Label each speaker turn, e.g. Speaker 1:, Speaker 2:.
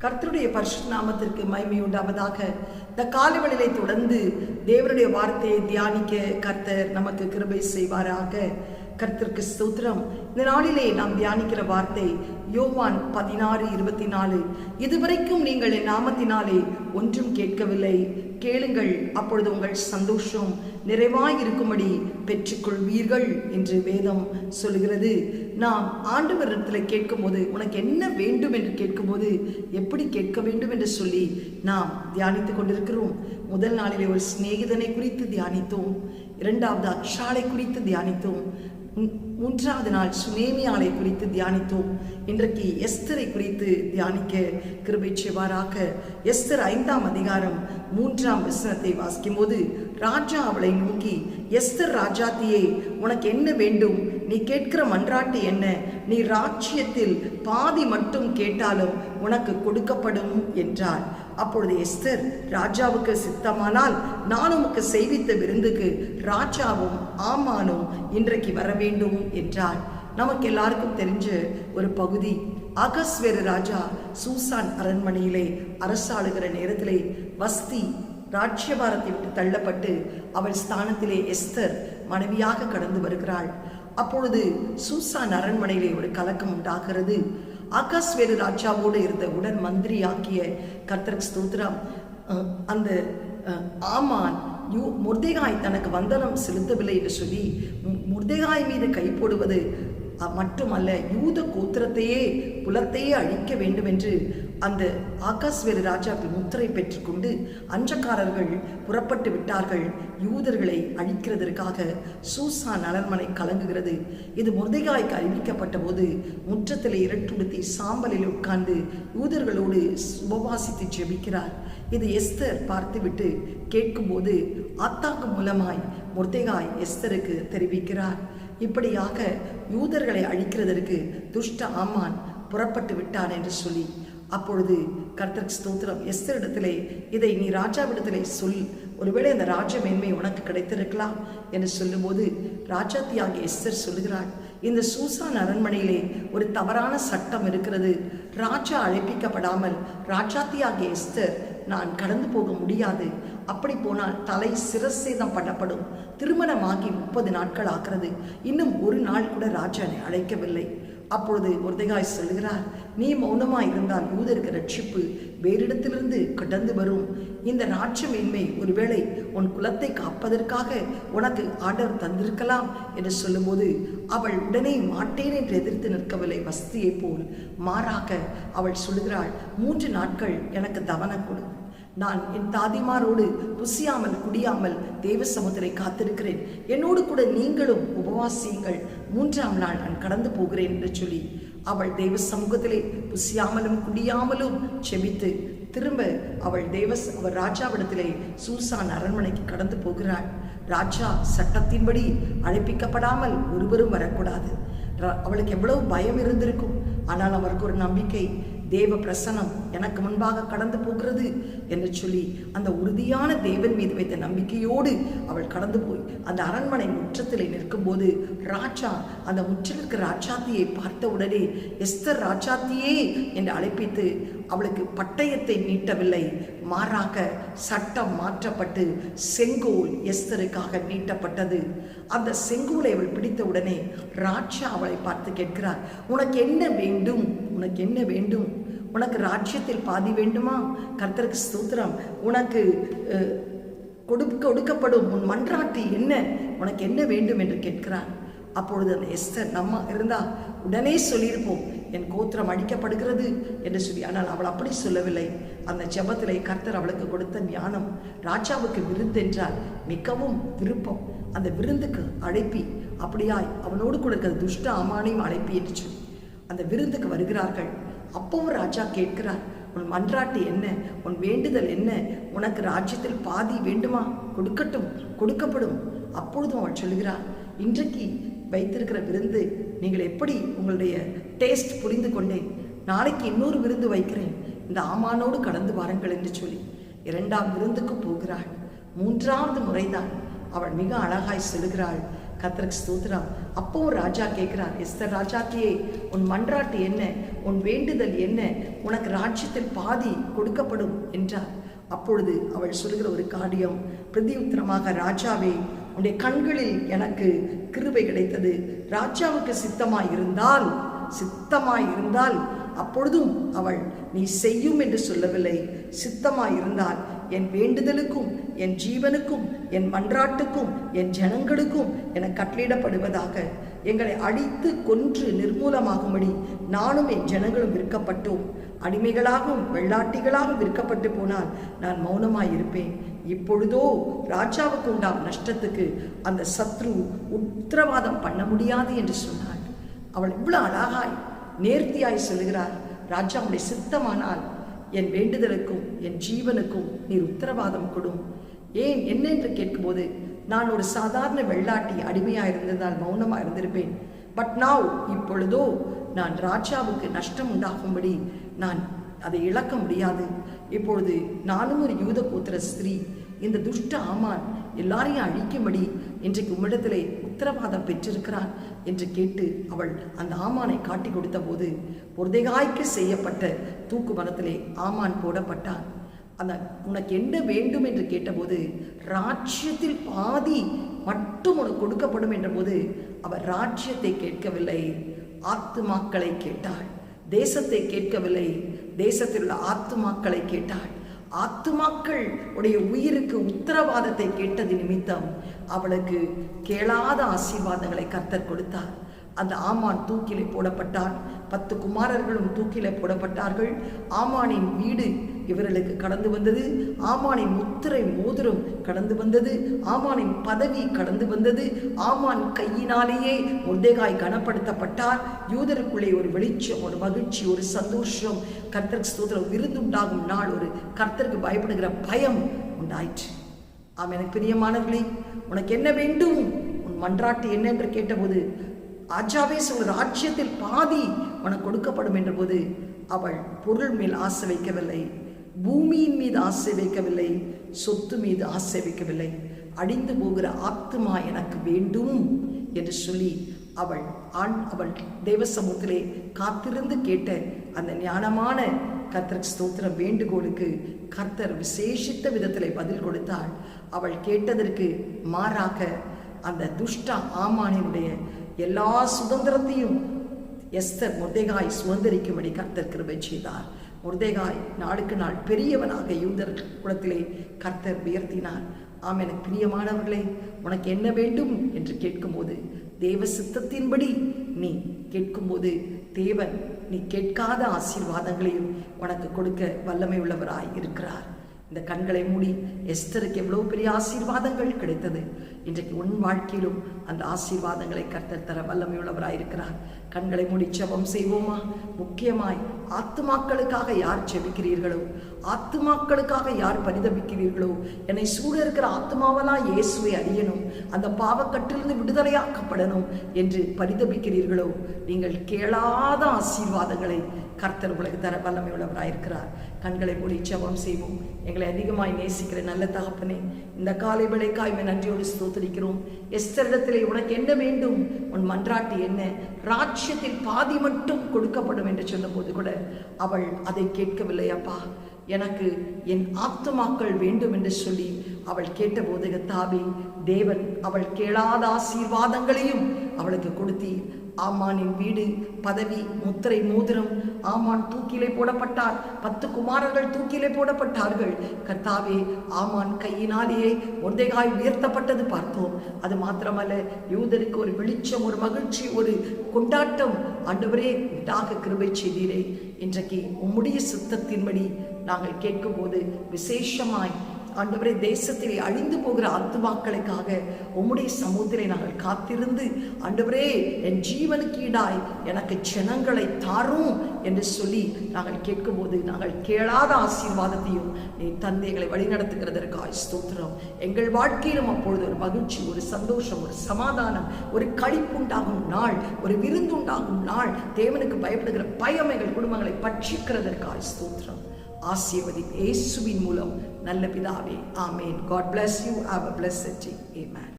Speaker 1: கர்த்தருடைய பரிசுத்த நாமத்திற்கு மகிமை உண்டாவதாக. இந்த காலைவெளியிலே தொடர்ந்து தேவனுடைய வார்த்தையை தியானிக்க கர்த்தர் நமக்கு கிருபை செய்வாராக. கர்த்தருக்கு ஸ்தோத்திரம். இந்த நாளிலே நாம் தியானிக்கிற வார்த்தை யோவான் 16:24. இதுவரைக்கும் நீங்கள் என் நாமத்தினாலே ஒன்றும் கேட்கவில்லை, கேளுங்கள், அப்பொழுது உங்கள் சந்தோஷம் நிறைவாயிருக்கும்படி பெற்றுக்கொள்வீர்கள் என்று வேதம் சொல்கிறது. நாம் ஆண்டவரிடத்தில் கேட்கும்போது உனக்கு என்ன வேண்டும் என்று கேட்கும்போது எப்படி கேட்க வேண்டும் என்று சொல்லி நாம் தியானித்து கொண்டிருக்கிறோம். முதல் நாளிலே ஒரு சிநேகிதனை குறித்து தியானித்தோம், இரண்டாவது அக்ஷாலை குறித்து தியானித்தோம், மூன்றாவது நாள் சுனேமியாலை குறித்து தியானித்தோம். இன்றைக்கு எஸ்தரை குறித்து தியானிக்க கிருபை செய்வாராக. எஸ்தர் 5ஆம் அதிகாரம் 3ஆம் வசனத்தை வாசிக்கும் போது ராஜா அவளை நோக்கி, எஸ்தர் ராஜாத்தியே, உனக்கு என்ன வேண்டும்? நீ கேட்கிற மன்றாட்டு என்ன? நீ ராஜ்யத்தில் பாதி மட்டும் கேட்டாலும் உனக்கு கொடுக்கப்படும் என்றார். அப்பொழுது எஸ்தர், ராஜாவுக்கு சித்தமானால் நான் உமக்கு செய்வித்த விருந்துக்கு ராஜாவும் ஆமானும் இன்றைக்கு வர வேண்டும் என்றார். நமக்கு எல்லாருக்கும் தெரிஞ்ச ஒரு பகுதி. அகஸ்வேரு ராஜா சூசான் அரண்மனையிலே அரசாளுகிற நேரத்திலே வஸ்தி ராஜ்யபாரத்தை விட்டு தள்ளப்பட்டு அவள் ஸ்தானத்திலே எஸ்தர் மனைவியாக கடந்து வருகிறாள். அப்பொழுது சூசான் அரண்மனையிலே ஒரு கலக்கம் உண்டாகிறது. அகஸ்வேரு ராஜாவோடு இருந்த உடன் மந்திரியாக்கிய கர்த்தருக்கு ஸ்தோத்திரம், அந்த ஆமான் மொர்தெகாய் தனக்கு வந்தனம் செலுத்தவில்லை என்று சொல்லி மொர்தெகாய் மீது கை போடுவது மட்டுமல்ல, யூத கோத்திரத்தையே குலத்தையே அழிக்க வேண்டும் என்று அந்த ஆகாஸ்வேரு ராஜாக்கள் முத்திரை பெற்றுக்கொண்டு அஞ்சக்காரர்கள் புறப்பட்டு விட்டார்கள். யூதர்களை அழிக்கிறதற்காக சூசான் அரண்மனை கலங்குகிறது. இது மொர்தெகாய்க்கு அறிவிக்கப்பட்ட போது முற்றத்திலே இரட்டுடுத்தி சாம்பலில் உட்கார்ந்து யூதர்களோடு உபவாசித்து ஜெபிக்கிறார். இது எஸ்தர் பார்த்துவிட்டு கேட்கும்போது ஆத்தாக்கு மூலமாய் மொர்தெகாய் எஸ்தருக்கு தெரிவிக்கிறார். இப்படியாக யூதர்களை அழிக்கிறதற்கு துஷ்ட ஆமான் புறப்பட்டு விட்டான் என்று சொல்லி, அப்பொழுது கர்த்தருக்கு ஸ்தோத்திரம், எஸ்தரிடத்திலே இதை நீ ராஜாவிடத்திலே சொல், ஒருவேளை அந்த ராஜ மேன்மை உனக்கு கிடைத்திருக்கலாம் என்று சொல்லும்போது ராஜாத்தியாகிய எஸ்தர் சொல்லுகிறாள், இந்த சூசான் அரண்மனையிலே ஒரு தவறான சட்டம் இருக்கிறது. ராஜா அழைப்பிக்கப்படாமல் ராஜாத்தியாகிய எஸ்தர் நான் கடந்து போக முடியாது. அப்படி போனால் தலை சிரசேதம் பண்ணப்படும். திருமணமாகி 30 நாட்கள் ஆகிறது, இன்னும் ஒரு நாள் கூட ராஜானை அழைக்கவில்லை. அப்பொழுது மொர்தெகாய் சொல்லுகிறார், நீ மௌனமாய் இருந்தால் யூதருக்கு ரட்சிப்பு வேறிடத்திலிருந்து கடந்து வரும். இந்த ராஜ்யமேன்மை ஒருவேளை உன் குலத்தை காப்பதற்காக உனக்கு ஆர்டர் தந்திருக்கலாம் என்று சொல்லும்போது அவள் உடனே மாட்டேன் என்று எதிர்த்து நிற்கவில்லை வஸ்தியை போல். மாறாக அவள் சொல்லுகிறாள், 3 நாட்கள் எனக்கு தவணை கொடு, நான் என் தாதிமாரோடு புசியாமல் குடியாமல் தேவ சமுத்திரை காத்திருக்கிறேன், என்னோடு கூட நீங்களும் உபவாசியுங்கள், 3ஆம் நாள் நான் கடந்து போகிறேன் என்று சொல்லி அவள் தேவ சமூகத்திலே புசியாமலும் குடியாமலும் செபித்து திரும்ப அவள் அவர் ராஜாவிடத்திலே சூசான் அரண்மனைக்கு கடந்து போகிறாள். ராஜா சட்டத்தின்படி அழைப்பிக்கப்படாமல் ஒருவரும் வரக்கூடாது. அவளுக்கு எவ்வளவு பயம் இருந்திருக்கும். ஆனால் அவருக்கு ஒரு நம்பிக்கை, தேவ பிரசனம் எனக்கு முன்பாக கடந்து போகிறது என்று சொல்லி அந்த உறுதியான தேவன் மீது வைத்த நம்பிக்கையோடு அவள் கடந்து போய் அந்த அரண்மனை முற்றத்திலே நிற்கும்போது ராஜா அந்த முற்றிலிருக்கிற ராஜாத்தியை பார்த்த உடனே எஸ்தர் ராஜாத்தியே என்று அழைப்பித்து அவளுக்கு பட்டயத்தை நீட்டவில்லை, மாறாக சட்டம் மாற்றப்பட்டு செங்கோல் எஸ்தருக்காக நீட்டப்பட்டது. அந்த செங்கோலை அவள் பிடித்த உடனே ராஜா அவளை பார்த்து கேட்கிறார், உனக்கு என்ன வேண்டும்? உனக்கு என்ன வேண்டும்? உனக்கு ராஜ்யத்தில் பாதி வேண்டுமா? கர்த்தருக்கு ஸ்தோத்திரம். உனக்கு கொடுக்கப்படும் உன் மன்றாட்டு என்ன? உனக்கு என்ன வேண்டும் என்று கேட்கிறார். அப்பொழுது அந்த எஸ்தர் நம்ம இருந்தா உடனே சொல்லியிருப்போம், என் கோத்திரம் அடிக்கப்படுகிறது என்று சொல்லி. ஆனால் அவள் அப்படி சொல்லவில்லை. அந்த ஜெபத்திலே கர்த்தர் அவளுக்கு கொடுத்த ஞானம், ராஜாவுக்கு விருந்து என்றால் மிகவும் விருப்பம். அந்த விருந்துக்கு அழைப்பி, அப்படியாய் அவனோடு கூட இருக்கிற துஷ்ட ஆமானையும் அழைப்பி என்று சொல்லி அந்த விருந்துக்கு வருகிறார்கள். அப்பவும் ராஜா கேட்கிறார், உன் மன்றாட்டு என்ன? உன் வேண்டுதல் என்ன? உனக்கு ராஜ்யத்தில் பாதி வேண்டுமா? கொடுக்கட்டும், கொடுக்கப்படும். அப்பொழுதும் அவள் சொல்லுகிறார், இன்றைக்கு வைத்திருக்கிற விருந்து நீங்கள் எப்படி உங்களுடைய டேஸ்ட் புரிந்து கொண்டேன், நாளைக்கு இன்னொரு விருந்து வைக்கிறேன், இந்த ஆமானோடு கடந்து வாருங்கள் என்று சொல்லி 2ஆம் விருந்துக்கு போகிறாள். 3ஆவது முறைதான் அவள் மிக அழகாய் செல்கிறாள். கர்த்தருக்கு ஸ்தோத்திரம். அப்போ ராஜா கேட்கிறார், எஸ்தர் ராஜாத்தியே, உன் மன்றாட்டு என்ன? உன் வேண்டுதல் என்ன? உனக்கு ராஜ்யத்தில் பாதி கொடுக்கப்படும் என்றார். அப்பொழுது அவள் சொல்கிற ஒரு காரியம், பிரதியுத்தரமாக, ராஜாவே, உன்னுடைய கண்களில் எனக்கு கிருபை கிடைத்தது. ராஜாவுக்கு சித்தமாயிருந்தால் அப்பொழுதும் அவள் நீ செய்யும் என்று சொல்லவில்லை. சித்தமாயிருந்தால் என் வேண்டுதலுக்கும் என் ஜீவனுக்கும் என் மன்றாட்டுக்கும் என் ஜனங்களுக்கும் என கட்டளையிடப்படுவதாக. எங்களை அடித்து கொன்று நிர்மூலமாகும்படி நானும் என் ஜனங்களும் விற்கப்பட்டோம். அடிமைகளாகவும் வெள்ளாட்டிகளாகவும் விற்கப்பட்டு போனால் நான் மௌனமாயிருப்பேன். இப்பொழுதோ ராஜாவுக்கு உண்டாம் நஷ்டத்துக்கு அந்த சத்ரு உத்தரவாதம் பண்ண முடியாது என்று சொன்னாள். அவள் இவ்வளவு அழகாய் நேர்த்தியாய் சொல்லுகிறார், ராஜாவுடைய சித்தமானால் என் வேண்டுதலுக்கும் என் ஜீவனுக்கும் நீர் உத்தரவாதம் கொடும். ஏன் என்ன என்று கேட்கும்போது, நான் ஒரு சாதாரண வெள்ளாட்டி அடிமையாக இருந்ததால் மௌனமாக இருந்திருப்பேன். பட் நாவ், இப்பொழுதோ நான் ராஜாவுக்கு நஷ்டம் உண்டாகும்படி நான் அதை இழக்க முடியாது. இப்பொழுது நானும் ஒரு யூத கோத்திர ஸ்திரீ, இந்த துஷ்ட ஆமான் எல்லாரையும் அழிக்கும்படி இன்றைக்கு உம்மிடத்திலே உத்தரவாதம் பெற்றிருக்கிறான் என்று கேட்டு அவள் அந்த ஆமானை காட்டி கொடுத்த போது, மொர்தெகாய்க்கு செய்யப்பட்ட தூக்கு மரத்திலே ஆமான் போடப்பட்டான். அந்த உனக்கு என்ன வேண்டும் என்று கேட்டபோது, ராஜ்யத்தில் பாதி மட்டும் உனக்கு கொடுக்கப்படும் என்ற போது அவர் ராஜ்யத்தை கேட்கவில்லை, ஆத்துமாக்களை கேட்டாள். தேசத்தை கேட்கவில்லை, தேசத்தில் உள்ள ஆத்துமாக்களை கேட்டாள். ஆத்துமாக்கள் உடைய உயிருக்கு உத்தரவாதத்தை கேட்டது நிமித்தம் அவளுக்கு கேளாத ஆசீர்வாதங்களை கர்த்தர் கொடுத்தார். அந்த ஆமான் தூக்கிலே போடப்பட்டான். 10 குமாரர்களும் தூக்கிலே போடப்பட்டார்கள். ஆமானின் வீடு இவர்களுக்கு கடந்து வந்தது. ஆமானின் முத்திரை மோதிரம் கடந்து வந்தது. ஆமானின் பதவி கடந்து வந்தது. ஆமான் கையினாலேயே மொர்தெகாய் கனப்படுத்தப்பட்டார். யூதருக்குள்ளே ஒரு வெளிச்சம், ஒரு மகிழ்ச்சி, ஒரு சந்தோஷம், கர்த்தருக்கு ஸ்தோத்திரம், விருந்துண்டாகும் நாள், ஒரு கர்த்தருக்கு பயப்படுகிற பயம் உண்டாயிற்று. ஆம், எனக்கு பிரியமானவர்களே, உனக்கு என்ன வேண்டும், உன் மன்றாட்டு என்ன என்று கேட்டபோது, ராஜாவே சொல்ல ராஜ்யத்தில் பாதி உனக்கு கொடுக்கப்படும் என்ற போது அவள் பொருள் மேல் ஆசை வைக்கவில்லை, பூமியின் மீது ஆசை வைக்கவில்லை, சொத்து மீது ஆசை வைக்கவில்லை. அழிந்து போகிற ஆத்துமா எனக்கு வேண்டும் என்று சொல்லி அவள் தேவ சமூகத்திலே காத்திருந்து கேட்ட அந்த ஞானமான கர்த்தருக்கு ஸ்தோத்திரம் வேண்டுகோளுக்கு கர்த்தர் விசேஷித்த விதத்திலே பதில் கொடுத்தாள். அவள் கேட்டதற்கு மாறாக அந்த துஷ்ட ஆமானினுடைய எல்லா சுதந்திரத்தையும் எஸ்தர் மொர்தெகாய் சுதந்திரிக்கும்படி கர்த்தர் கிருபை செய்தார். மொர்தெகாய் நாளுக்கு நாள் பெரியவனாக யூதர் குலத்திலே கர்த்தர் உயர்த்தினார். ஆம், எனக்கு பிரியமானவர்களே, உனக்கு என்ன வேண்டும் என்று கேட்கும்போது, தேவ சித்தத்தின்படி நீ கேட்கும்போது தேவன் நீ கேட்காத ஆசீர்வாதங்களையும் உனக்கு கொடுக்க வல்லமை உள்ளவராய் இருக்கிறார். இந்த கண்களை மூடி, எஸ்தருக்கு எவ்வளவு பெரிய ஆசீர்வாதங்கள் கிடைத்தது. இன்றைக்கு உன் வாழ்க்கையிலும் அந்த ஆசீர்வாதங்களை கர்த்தர் தர வல்லமை உள்ளவராயிருக்கிறார். கண்களை மூடி ஜெபம் செய்வோமா? முக்கியமாய் ஆத்துமாக்களுக்காக யார் ஜெபிக்கிறீர்களோ, ஆத்துமாக்களுக்காக யார் பரிதபிக்கிறீர்களோ, என்னை சூழ இருக்கிற ஆத்துமாவெல்லாம் இயேசுவை அறியணும், அந்த பாவக்கட்டிலிருந்து விடுதலையாக்கப்படணும் என்று பரிதபிக்கிறீர்களோ, நீங்கள் கேளாத ஆசீர்வாதங்களை கர்த்தர் உங்களுக்கு தர வல்லமை உள்ளவராயிருக்கிறார். கண்களை மூடி ஜெபம் செய்வோம். எங்களை அதிகமாய் நேசிக்கிற நல்ல தகப்பனே, இந்த காலை வேளைக்காய் நன்றியோடு ஸ்தோத்திரிக்கிறோம். எஸ்தரிடத்திலே உனக்கு என்ன வேண்டும், உன் மன்றாட்டு என்ன, ராஜ்யத்தில் பாதி மட்டும் கொடுக்கப்படும் என்று சொன்னபோது கூட அவள் அதை கேட்கவில்லை. அப்பா, எனக்கு என் ஆத்துமாக்கள் வேண்டும் என்று சொல்லி அவள் கேட்டபோது கர்த்தாவே, தேவன் அவள் கேளாத ஆசீர்வாதங்களையும் அவளுக்கு கொடுத்தீர். ஆமானின் வீடு, பதவி, முத்திரை மோதிரம், ஆமான் தூக்கிலே போடப்பட்டார். 10 குமாரர்கள் தூக்கிலே போடப்பட்டார்கள். கர்த்தாவே, ஆமான் கையினாலேயே மொர்தெகாய் உயர்த்தப்பட்டது பார்த்தோம். அது மாத்திரமல்ல, யூதருக்கு ஒரு வெளிச்சம், ஒரு மகிழ்ச்சி, ஒரு கொண்டாட்டம் ஆண்டவரே உண்டாக கிருபை செய்தீரே. இன்றைக்கு உம்முடைய சித்தத்தின்படி நாங்கள் கேட்கும்போது விசேஷமாய் ஆண்டவரே, தேசத்திலே அழிந்து போகிற ஆத்துமாக்களுக்காக உம்முடைய சமூகத்திலே நாங்கள் காத்திருந்து, ஆண்டவரே, என் ஜீவனுக்கு ஈடாய் எனக்கு ஜனங்களை தாரும் என்று சொல்லி நாங்கள் கேட்கும்போது நாங்கள் கேளாத ஆசீர்வாதத்தையும் நீ தந்தைகளை வழிநடத்துகிறதற்காக ஸ்தோத்திரம். எங்கள் வாழ்க்கையிலும் அப்பொழுது ஒரு மகிழ்ச்சி, ஒரு சந்தோஷம், ஒரு சமாதானம், ஒரு களிப்புண்டாகும் நாள், ஒரு விருந்துண்டாகும் நாள், தேவனுக்கு பயப்படுகிற பயம் எங்கள் குடும்பங்களை பட்சிக்கிறதற்காக ஸ்தோத்திரம். ஆசீர்வதி இயேசுவின் மூலம் நல்ல பிதாவே, ஆமேன். God bless you. Have a blessed day. Amen.